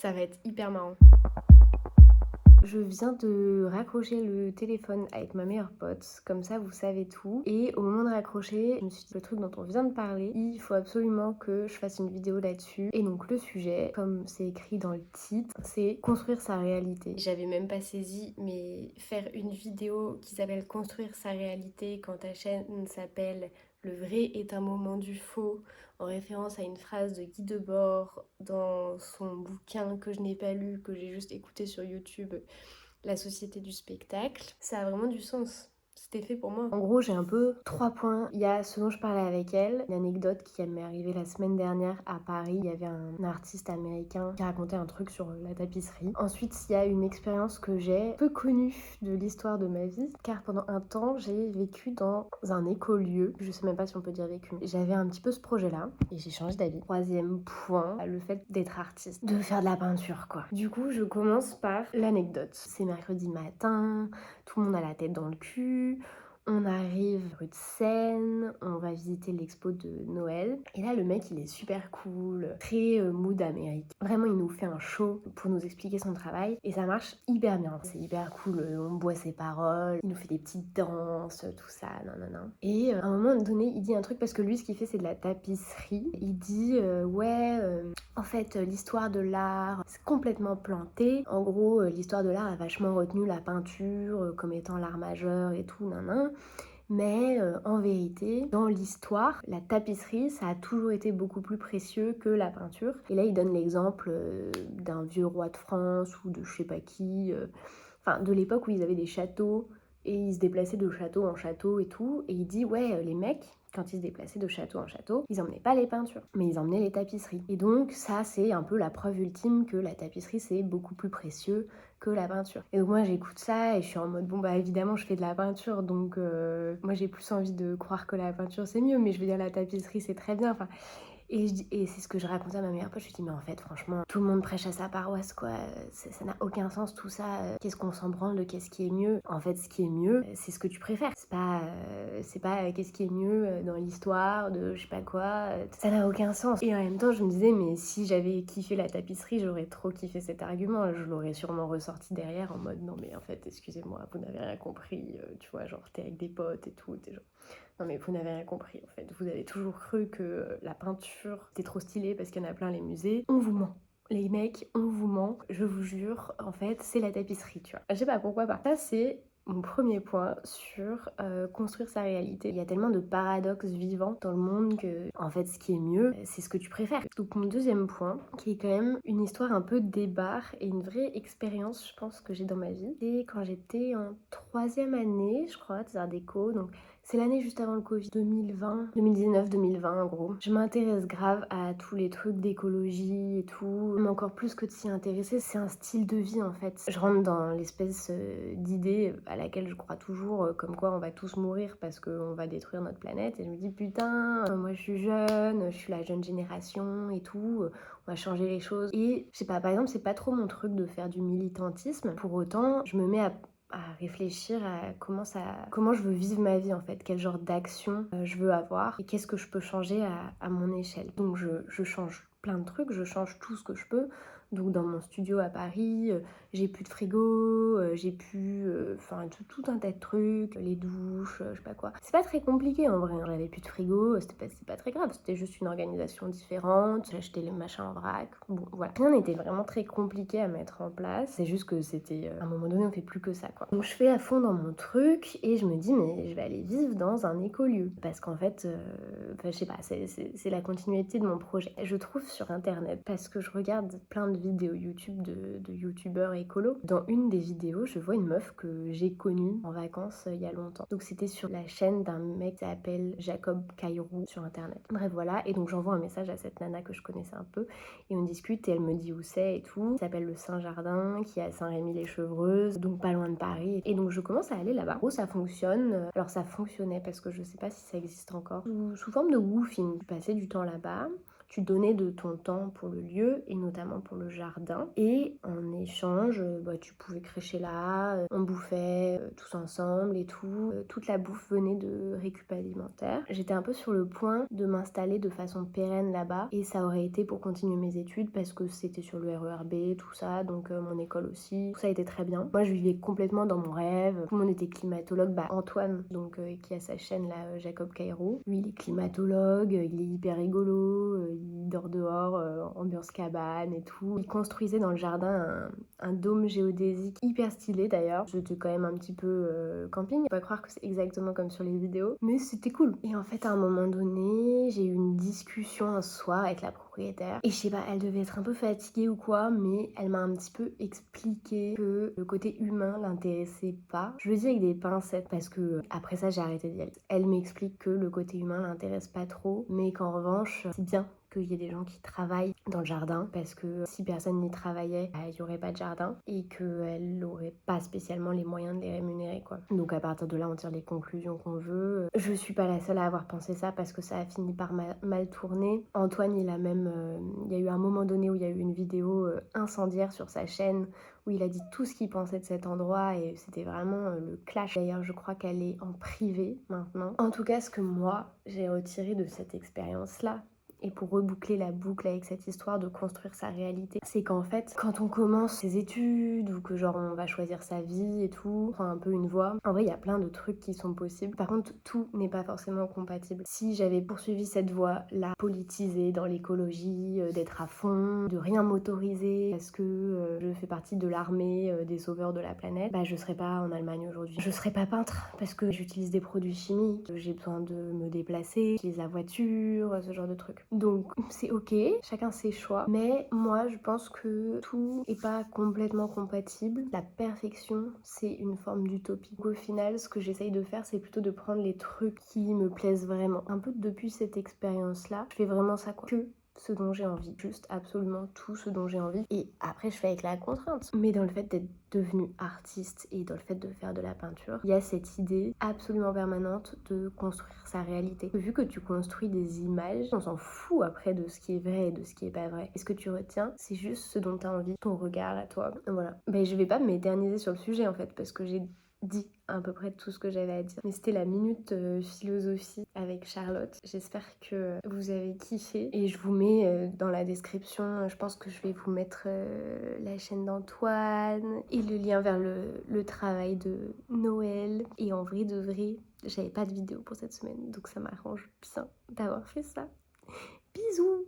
Ça va être hyper marrant. Je viens de raccrocher le téléphone avec ma meilleure pote, comme ça vous savez tout. Et au moment de raccrocher, je me suis dit le truc dont on vient de parler, il faut absolument que je fasse une vidéo là-dessus. Et donc le sujet, comme c'est écrit dans le titre, c'est construire sa réalité. J'avais même pas saisi, mais faire une vidéo qui s'appelle construire sa réalité quand ta chaîne s'appelle le vrai est un moment du faux, en référence à une phrase de Guy Debord dans son bouquin que je n'ai pas lu, que j'ai juste écouté sur YouTube, La société du spectacle. Ça a vraiment du sens. C'était fait pour moi. En gros, j'ai un peu 3 points. Il y a ce dont je parlais avec elle, une anecdote qui m'est arrivée la semaine dernière à Paris. Il y avait un artiste américain qui racontait un truc sur la tapisserie. Ensuite, il y a une expérience que j'ai peu connue de l'histoire de ma vie, car pendant un temps, j'ai vécu dans un écolieu. Je sais même pas si on peut dire vécu. J'avais un petit peu ce projet-là et j'ai changé d'avis. Troisième point, le fait d'être artiste, de faire de la peinture, quoi. Du coup, je commence par l'anecdote. C'est mercredi matin, tout le monde a la tête dans le cul. On arrive rue de Seine, on va visiter l'expo de Noël. Et là, le mec, il est super cool, très mood Amérique. Vraiment, il nous fait un show pour nous expliquer son travail. Et ça marche hyper bien. C'est hyper cool, on boit ses paroles, il nous fait des petites danses, tout ça, nanana. Et à un moment donné, il dit un truc, parce que lui, ce qu'il fait, c'est de la tapisserie. Il dit, en fait, l'histoire de l'art, c'est complètement planté. En gros, l'histoire de l'art a vachement retenu la peinture comme étant l'art majeur et tout, nan. Mais en vérité, dans l'histoire, la tapisserie, ça a toujours été beaucoup plus précieux que la peinture. Et là, il donne l'exemple d'un vieux roi de France ou de je sais pas qui, enfin de l'époque où ils avaient des châteaux et ils se déplaçaient de château en château et tout. Et il dit, ouais, les mecs, quand ils se déplaçaient de château en château, ils emmenaient pas les peintures, mais ils emmenaient les tapisseries. Et donc ça, c'est un peu la preuve ultime que la tapisserie, c'est beaucoup plus précieux que la peinture. Et donc moi, j'écoute ça et je suis en mode, bon bah évidemment, je fais de la peinture, donc moi j'ai plus envie de croire que la peinture c'est mieux, mais je veux dire, la tapisserie c'est très bien. Enfin, et c'est ce que je racontais à ma meilleure pote, je lui dis mais en fait franchement tout le monde prêche à sa paroisse quoi, ça n'a aucun sens tout ça, qu'est-ce qu'on s'en branle de qu'est-ce qui est mieux. En fait ce qui est mieux c'est ce que tu préfères, c'est pas qu'est-ce qui est mieux dans l'histoire de je sais pas quoi, ça n'a aucun sens. Et en même temps je me disais mais si j'avais kiffé la tapisserie j'aurais trop kiffé cet argument, je l'aurais sûrement ressorti derrière en mode non mais en fait excusez-moi vous n'avez rien compris, tu vois genre t'es avec des potes et tout, t'es genre non mais vous n'avez rien compris en fait, vous avez toujours cru que la peinture c'était trop stylé parce qu'il y en a plein les musées, on vous ment. Les mecs, on vous ment, je vous jure, en fait c'est la tapisserie, tu vois. Je sais pas pourquoi pas. Ça c'est mon premier point sur construire sa réalité. Il y a tellement de paradoxes vivants dans le monde que, en fait, ce qui est mieux, c'est ce que tu préfères. Donc mon deuxième point, qui est quand même une histoire un peu débarre et une vraie expérience, je pense, que j'ai dans ma vie, c'est quand j'étais en troisième année, je crois, des arts déco, donc c'est l'année juste avant le Covid, 2020, 2019-2020 en gros. Je m'intéresse grave à tous les trucs d'écologie et tout, mais encore plus que de s'y intéresser, c'est un style de vie en fait. Je rentre dans l'espèce d'idée à laquelle je crois toujours, comme quoi on va tous mourir parce qu'on va détruire notre planète, et je me dis putain, moi je suis jeune, je suis la jeune génération et tout, on va changer les choses. Et je sais pas, par exemple, c'est pas trop mon truc de faire du militantisme, pour autant, je me mets à réfléchir à comment je veux vivre ma vie en fait, quel genre d'action je veux avoir et qu'est-ce que je peux changer à mon échelle. Donc je change plein de trucs, je change tout ce que je peux. Donc dans mon studio à Paris, j'ai plus de frigo, j'ai plus enfin tout un tas de trucs, les douches, je sais pas quoi. C'est pas très compliqué en vrai, j'avais plus de frigo, c'est pas très grave, c'était juste une organisation différente, j'ai acheté les machins en vrac, bon voilà. Rien n'était vraiment très compliqué à mettre en place, c'est juste que c'était, à un moment donné on fait plus que ça quoi. Donc je fais à fond dans mon truc et je me dis mais je vais aller vivre dans un écolieu. Parce qu'en fait, je sais pas, c'est la continuité de mon projet. Je trouve sur internet, parce que je regarde plein de vidéos YouTube de youtubeurs écolos. Dans une des vidéos, je vois une meuf que j'ai connue en vacances il y a longtemps. Donc c'était sur la chaîne d'un mec qui s'appelle Jacob Cairou sur internet. Bref voilà, et donc j'envoie un message à cette nana que je connaissais un peu et on discute et elle me dit où c'est et tout. Ça s'appelle le Saint-Jardin, qui est à Saint-Rémy-les-Chevreuses, donc pas loin de Paris. Et donc je commence à aller là-bas. En gros ça fonctionne, alors ça fonctionnait parce que je sais pas si ça existe encore, sous forme de woofing. Je passais du temps là-bas. Tu donnais de ton temps pour le lieu et notamment pour le jardin. Et en échange, tu pouvais crécher là, on bouffait tous ensemble et tout. Toute la bouffe venait de Récup Alimentaire. J'étais un peu sur le point de m'installer de façon pérenne là-bas et ça aurait été pour continuer mes études parce que c'était sur le RER B, tout ça, donc mon école aussi. Tout ça était très bien. Moi, je vivais complètement dans mon rêve. Tout le monde était climatologue. Antoine, donc qui a sa chaîne là, Jacob Cairo. Lui, il est climatologue, il est hyper rigolo, il dort dehors, ambiance cabane et tout. Il construisait dans le jardin un dôme géodésique hyper stylé d'ailleurs. C'était quand même un petit peu camping. Faut pas croire que c'est exactement comme sur les vidéos, mais c'était cool. Et en fait, à un moment donné, j'ai eu une discussion un soir avec la propriétaire. Et je sais pas, elle devait être un peu fatiguée ou quoi, mais elle m'a un petit peu expliqué que le côté humain l'intéressait pas. Je le dis avec des pincettes parce que après ça, j'ai arrêté d'y aller. Elle m'explique que le côté humain l'intéresse pas trop, mais qu'en revanche, c'est bien qu'il y ait des gens qui travaillent dans le jardin parce que si personne n'y travaillait, il n'y aurait pas de jardin et qu'elle n'aurait pas spécialement les moyens de les rémunérer quoi. Donc à partir de là on tire les conclusions qu'on veut. Je suis pas la seule à avoir pensé ça parce que ça a fini par mal tourner. Antoine il y a eu un moment donné où il y a eu une vidéo incendiaire sur sa chaîne où il a dit tout ce qu'il pensait de cet endroit et c'était vraiment le clash. D'ailleurs je crois qu'elle est en privé maintenant. En tout cas ce que moi j'ai retiré de cette expérience là, et pour reboucler la boucle avec cette histoire de construire sa réalité, c'est qu'en fait, quand on commence ses études ou que genre on va choisir sa vie et tout, prend un peu une voie, en vrai il y a plein de trucs qui sont possibles. Par contre, tout n'est pas forcément compatible. Si j'avais poursuivi cette voie-là, politisée dans l'écologie, d'être à fond, de rien m'autoriser parce que je fais partie de l'armée des sauveurs de la planète, je serais pas en Allemagne aujourd'hui. Je serais pas peintre parce que j'utilise des produits chimiques, j'ai besoin de me déplacer, j'utilise la voiture, ce genre de trucs. Donc c'est ok, chacun ses choix, mais moi je pense que tout est pas complètement compatible. La perfection c'est une forme d'utopie. Au final ce que j'essaye de faire c'est plutôt de prendre les trucs qui me plaisent vraiment. Un peu depuis cette expérience là, je fais vraiment ça quoi. Que ce dont j'ai envie, juste absolument tout ce dont j'ai envie et après je fais avec la contrainte. Mais dans le fait d'être devenue artiste et dans le fait de faire de la peinture, il y a cette idée absolument permanente de construire sa réalité. Vu que tu construis des images, on s'en fout après de ce qui est vrai et de ce qui est pas vrai. Et ce que tu retiens, c'est juste ce dont tu as envie, ton regard à toi. Voilà. Je vais pas m'éterniser sur le sujet en fait parce que j'ai dit à peu près tout ce que j'avais à dire. Mais c'était la minute philosophie avec Charlotte. J'espère que vous avez kiffé. Et je vous mets dans la description, je pense que je vais vous mettre la chaîne d'Antoine et le lien vers le travail de Noël. Et en vrai de vrai, j'avais pas de vidéo pour cette semaine. Donc ça m'arrange bien d'avoir fait ça. Bisous!